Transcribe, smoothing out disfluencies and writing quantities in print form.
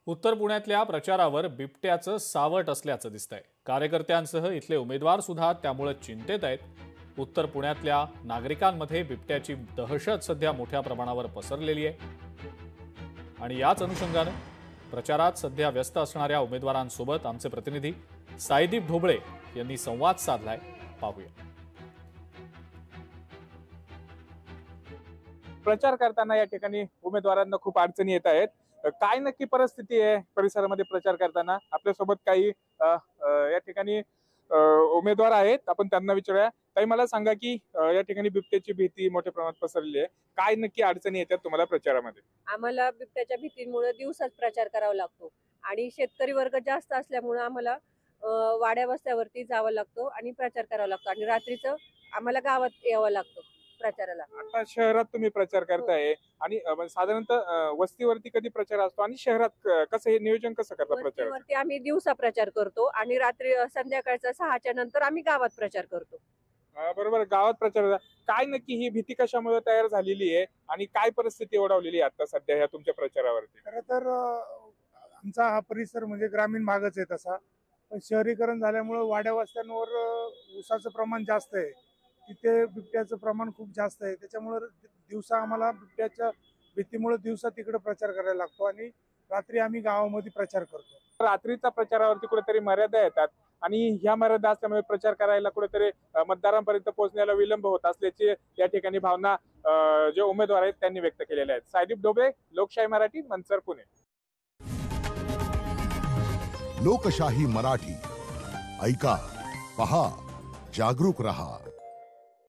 उत्तर पुण्यातल्या प्रचारावर बिबट्याचं सावट असल्याचं दिसतंय। कार्यकर्त्यांसह इथले उमेदवार सुद्धा त्यामुळे चिंतेत आहेत। उत्तर पुण्यातल्या नागरिकांमध्ये बिबट्याची दहशत सध्या मोठ्या प्रमाणावर पसरलेली आहे आणि याच अनुषंगाने प्रचारात सध्या व्यस्त असणाऱ्या उमेदवारांसोबत आमचे प्रतिनिधी साईदीप ढोबळे यांनी संवाद साधलाय। पाहूया। प्रचार करताना या ठिकाणी उमेदवारांना खूप अडचणी येत आहेत। काय नक्की परिस्थिती आहे परिसरामध्ये प्रचार करताना? आपल्यासोबत काही या ठिकाणी उमेदवार आहेत, आपण त्यांना विचारूया। ताई, मला सांगा की या ठिकाणी बिबट्याची भीती मोठ्या प्रमाणात पसरलेली आहे, काय नक्की अडचणी येतात तुम्हाला प्रचारामध्ये? आम्हाला बिबट्याच्या भीतीमुळे दिवसाच प्रचार करावा लागतो आणि शेतकरी वर्ग जास्त असल्यामुळे आम्हाला वाड्या वस्त्यावरती जावं लागतो आणि प्रचार करावा लागतो आणि रात्रीचं आम्हाला गावात यावं लागतं प्रचाराला। आता शहरात तुम्ही प्रचार करताय आणि साधारणतः वस्तीवरती कधी प्रचार असतो आणि शहरात कसं हे नियोजन कसं करता प्रचाराचं? वस्तीवरती आम्ही दिवसा प्रचार करतो आणि रात्री संध्याकाळचा 6च्या नंतर आम्ही गावात प्रचार करतो। बरोबर, गावात प्रचार। काय नक्की ही भीती कशामुळे तयार झालेली आहे आणि काय परिस्थिती ओढवलेली आहे आता सध्या ह्या तुमच्या प्रचारावरती? खरं तर आमचा हा परिसर म्हणजे ग्रामीण भागच आहे तसा, पण शहरीकरण झाल्यामुळे वाड्या वस्त्यांवर ऊसाचं प्रमाण जास्त आहे, तिथे बिबट्याचं प्रमाण खूप जास्त आहे। त्याच्यामुळे दिवसा आम्हाला बिबट्याच्या भीतीमुळे दिवसा तिकडे प्रचार करायला लागतो आणि रात्री आम्ही गावामध्ये प्रचार करतो। रात्रीचा प्रचारावरती कुठेतरी मर्यादा येतात आणि ह्या मर्यादा असल्यामुळे प्रचार करायला कुठेतरी मतदारांपर्यंत पोहोचण्याला विलंब होत असल्याची या ठिकाणी भावना जे उमेदवार आहेत त्यांनी व्यक्त केलेल्या आहेत। साईदीप ढोबळे, लोकशाही मराठी, मनसर, पुणे। लोकशाही मराठी ऐका, पहा, जागरूक रहा।